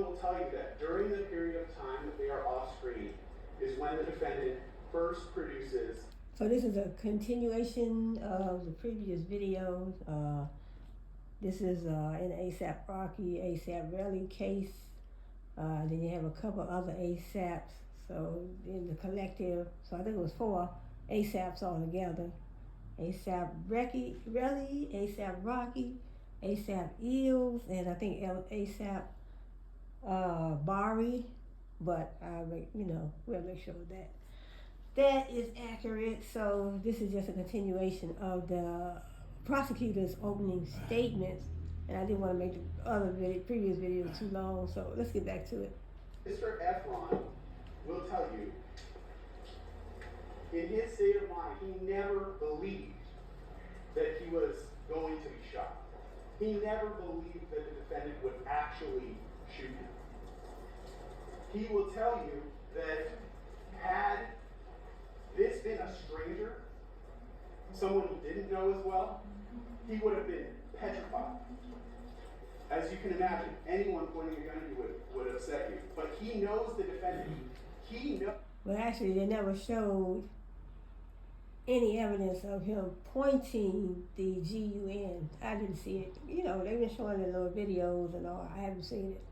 will tell you that during the period of time that they are off screen is when the defendant first produces. So this is a continuation of the previous videos. This is in ASAP Rocky, ASAP Rally case. Then you have a couple other ASAPs. So in the collective, so I think it was 4 ASAPs altogether. ASAP Rally, ASAP Rocky, ASAP Eels, and I think ASAP Bari. But we'll make sure that is accurate. So this is just a continuation of the prosecutor's opening statements, and I didn't want to make the other previous video too long, so let's get back to it. Mr. Efron will tell you, in his state of mind, he never believed that he was going to be shot. He never believed that the defendant would actually shoot him. He will tell you that had this been a stranger, someone he didn't know as well, he would have been petrified. As you can imagine, anyone pointing a gun at you would upset you. But he knows the defendant. He knows. Well, actually, they never showed any evidence of him pointing the GUN. I didn't see it. They've been showing it in little videos and all. I haven't seen it.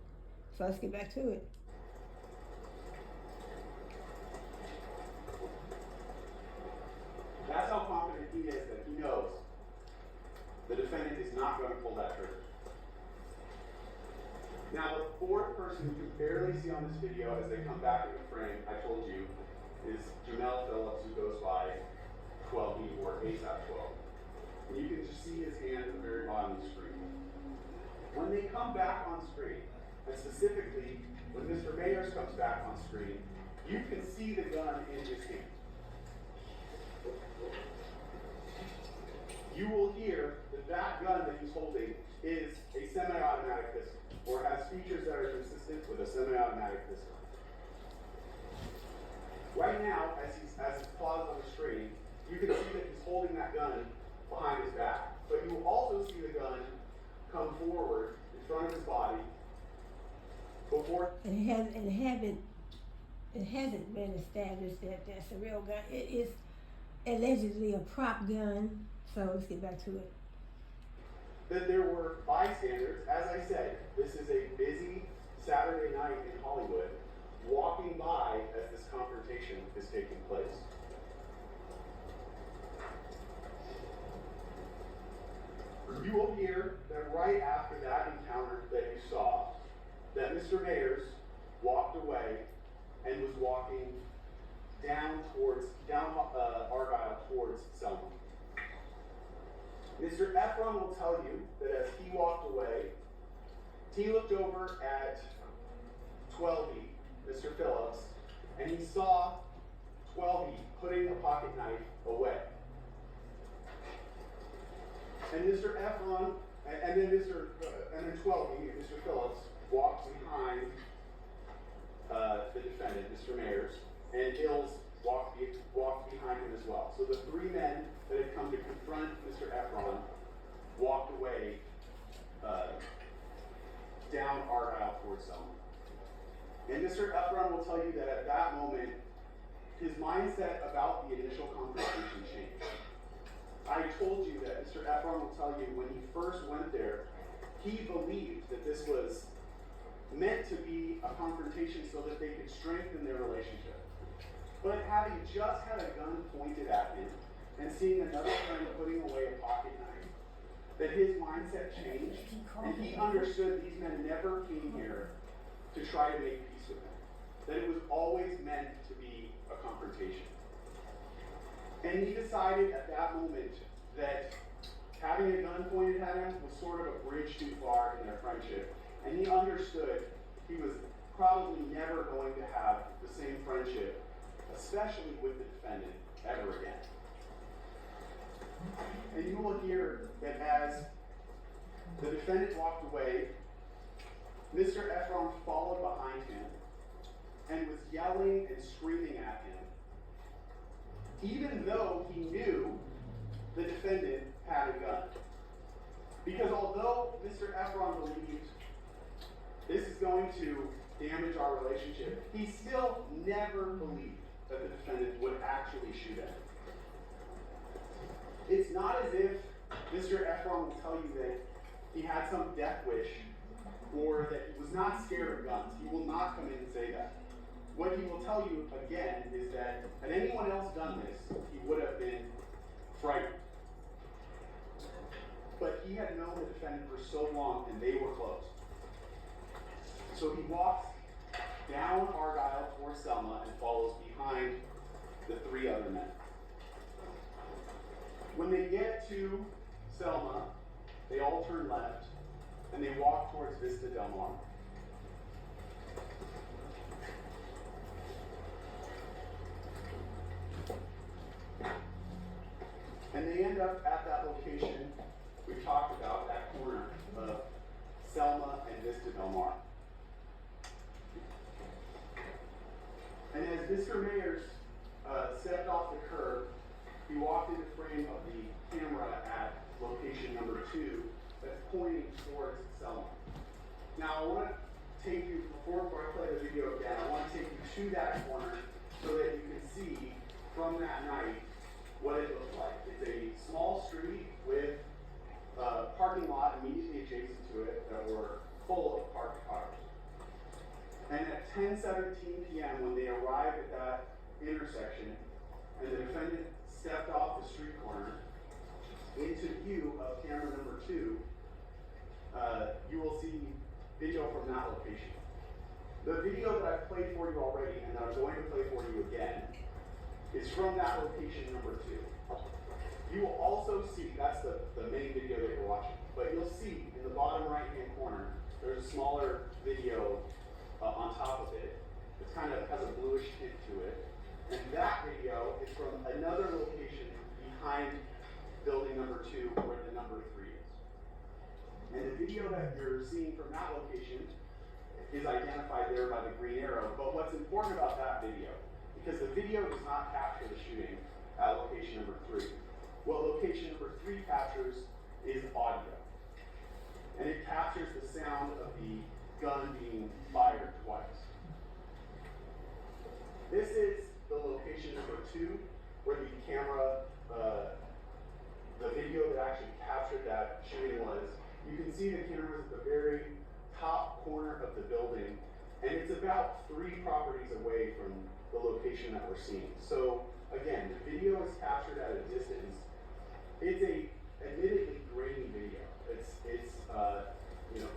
So let's get back to it. That's how confident he is that he knows the defendant is not going to pull that trigger. Now, the fourth person you can barely see on this video as they come back in the frame, I told you, is Jamel Phillips, who goes by 12E or ASAP 12. And you can just see his hand at the very bottom of the screen. When they come back on screen, and specifically when Mr. Mayers comes back on screen, you can see the gun in his hand. You will hear that gun that he's holding is a semi-automatic pistol, or has features that are consistent with a semi-automatic pistol. Right now, as it's paused on the screen, you can see that he's holding that gun behind his back. But you will also see the gun come forward in front of his body before. It hasn't been established that that's a real gun. It is allegedly a prop gun. So let's get back to it. That there were bystanders, as I said, this is a busy Saturday night in Hollywood, walking by as this confrontation is taking place. You will hear that right after that encounter that you saw, that Mr. Mayers walked away and was walking down Argyle towards Selma. Mr. Efron will tell you that as he walked away, he looked over at 12E, Mr. Phillips, and he saw 12E putting the pocket knife away. And Mr. Efron, and then 12E, Mr. Phillips, walked behind the defendant, Mr. Mayers, and Ills walked behind him as well. So the three men that had come to confront Mr. Efron walked away down Argyle towards Selma. And Mr. Efron will tell you that at that moment, his mindset about the initial confrontation changed. I told you that Mr. Efron will tell you when he first went there, he believed that this was meant to be a confrontation so that they could strengthen their relationship. But having just had a gun pointed at him and seeing another friend putting away a pocket knife, that his mindset changed, and he understood these men never came here to try to make peace with him. That it was always meant to be a confrontation. And he decided at that moment that having a gun pointed at him was sort of a bridge too far in their friendship. And he understood he was probably never going to have the same friendship, especially with the defendant, ever again. And you will hear that as the defendant walked away, Mr. Efron followed behind him and was yelling and screaming at him, even though he knew the defendant had a gun. Because although Mr. Efron believed this is going to damage our relationship, he still never believed that the defendant would actually shoot him. It's not as if Mr. Efron will tell you that he had some death wish or that he was not scared of guns. He will not come in and say that. What he will tell you again is that had anyone else done this, he would have been frightened. But he had known the defendant for so long and they were close. So he walks down Argyle towards Selma and follows behind the three other men. When they get to Selma, they all turn left and they walk towards Vista Del Mar. And they end up at that location we talked about, that corner of Selma and Vista Del Mar. And as Mr. Mayers stepped off the curb, he walked into frame of the camera at location number 2 that's pointing towards Selma. Now I want to take you, before I play the video again, I want to take you to that corner so that you can see from that night what it looked like. It's a small street with a parking lot immediately adjacent to it that were full of parked cars. And at 10:17 p.m. when they arrived at that intersection and the defendant stepped off the street corner into view of camera number 2, you will see video from that location. The video that I've played for you already and that I'm going to play for you again is from that location number 2. You will also see, that's the main video that you're watching, but you'll see in the bottom right hand corner, there's a smaller video on top of it. It kind of has a bluish tint to it. And that video is from another location behind building number 2 where the number 3 is. And the video that you're seeing from that location is identified there by the green arrow. But what's important about that video, because the video does not capture the shooting at location number 3. What location number 3 captures is audio. And it captures the sound of the gun being fired twice. This is the location number 2 where the camera, the video that actually captured that shooting was. You can see the cameras at the very top corner of the building, and it's about 3 properties away from the location that we're seeing. So again, the video is captured at a distance. It's a admittedly grainy video. It's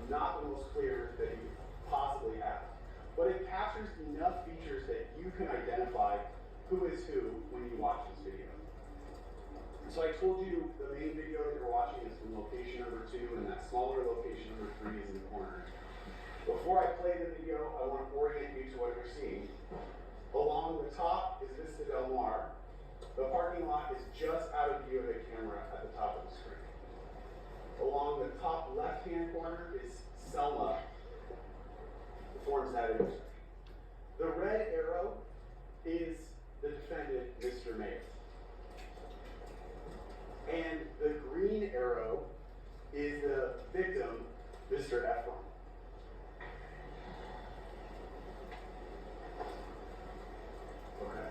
not the most clear that you could possibly have. But it captures enough features that you can identify who is who when you watch this video. So I told you the main video that you're watching is from location number 2, and that smaller location number 3 is in the corner. Before I play the video, I want to orient you to what you're seeing. Along the top is Vista Del Mar. The parking lot is just out of view of the camera at the top of the screen. Along the top left-hand corner is Selma, forms that intersection. The red arrow is the defendant, Mr. Mayer. And the green arrow is the victim, Mr. Efron. Okay.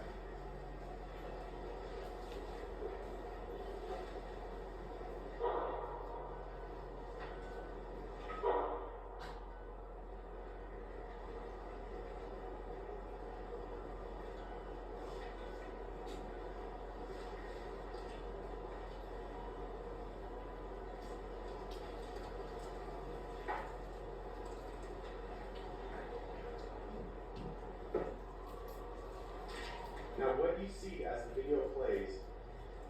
Now what you see as the video plays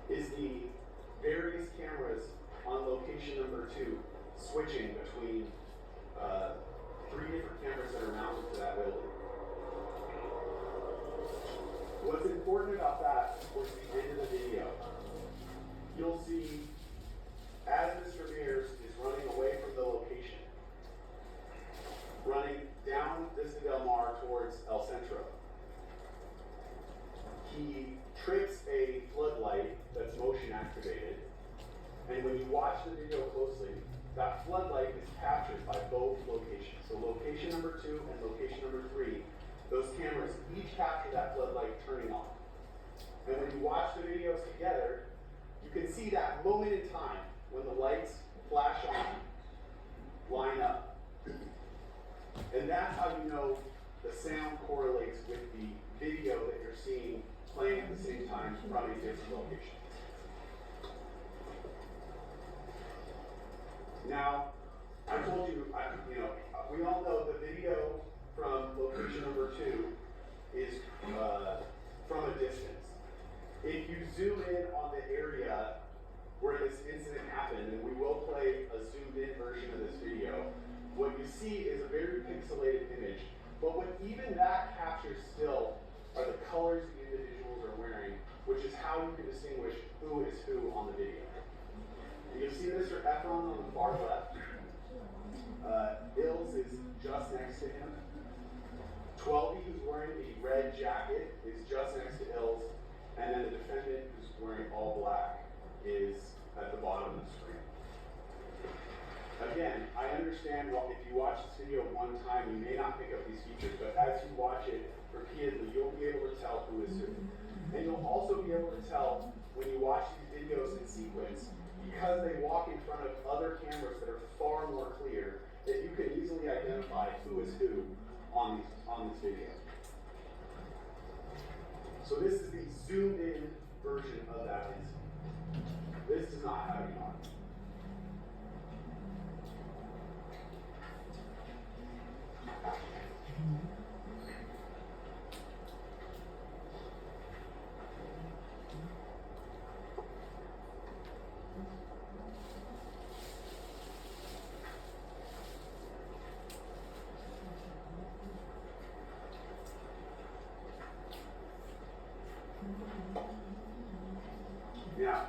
is the various cameras on location number 2 switching between 3 different cameras that are mounted to that building. What's important about that, towards the end of the video, you'll see as Mr. Mears is running away from the location, running down Vista Del Mar towards El Centro, he trips a floodlight that's motion activated, and when you watch the video closely, that floodlight is captured by both locations. So location number 2 and location number 3, those cameras each capture that floodlight turning on. And when you watch the videos together, you can see that moment in time when the lights flash on, line up. And that's how you know the sound correlates with the video that you're seeing playing at the same time from a different location. Now, I told you, we all know the video from location number 2 is from a distance. If you zoom in on the area where this incident happened, and we will play a zoomed in version of this video, what you see is a very pixelated image. But what even that captures still are the colors the individuals are wearing, which is how you can distinguish who is who on the video. You can see Mr. Efron on the far left. Ills is just next to him. 12, who's wearing the red jacket, is just next to Ills. And then the defendant, who's wearing all black, is at the bottom of the screen. Again, I understand if you watch this video one time, you may not pick up these features, but as you watch it repeatedly, you'll be able to tell who is who. And you'll also be able to tell when you watch these videos in sequence, because they walk in front of other cameras that are far more clear, that you can easily identify who is who on this video. So this is the zoomed in version of that incident. This does not have any audio. Now,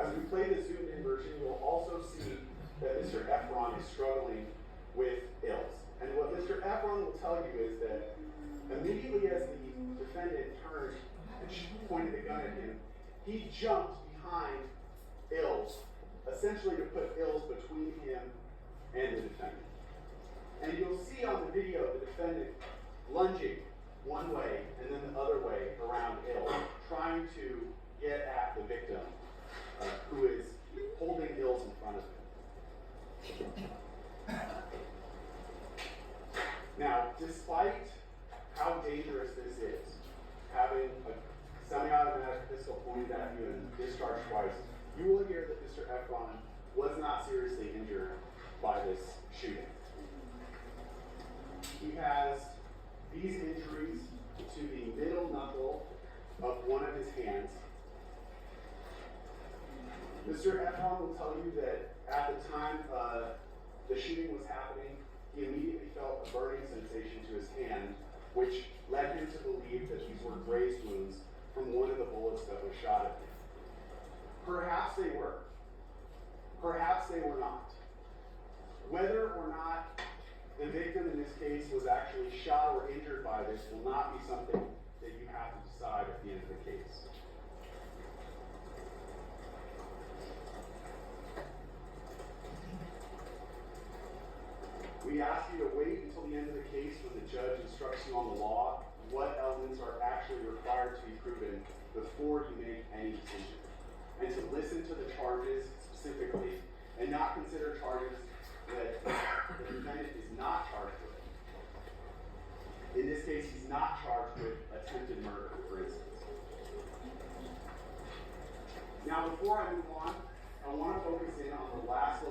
as we play the zoomed in version, you'll also see that Mr. Efron is struggling with Ills. And what Mr. Efron will tell you is that immediately as the defendant turned and pointed the gun at him, he jumped behind Ills, essentially to put Ills between him and the defendant. And you'll see on the video the defendant lunging one way and then the other way around Ills, trying to get at the victim, who is holding Ills in front of him. Now, despite how dangerous this is, having a semi-automatic pistol pointed at you and discharged twice, you will hear that Mr. Efron was not seriously injured by this shooting. He has these injuries to the middle knuckle of one of his hands. Mr. Efron will tell you that at the time the shooting was happening, he immediately felt a burning sensation to his hand, which led him to believe that these were grazed wounds from one of the bullets that was shot at him. Perhaps they were. Perhaps they were not. Whether or not the victim in this case was actually shot or injured by this will not be something that you have to decide at the end of the case. We ask you to wait until the end of the case when the judge instructs you on the law, what elements are actually required to be proven before you make any decision. And to listen to the charges specifically and not consider charges that the defendant is not charged with. In this case, he's not charged with attempted murder, for instance. Now, before I move on, I want to focus in on the last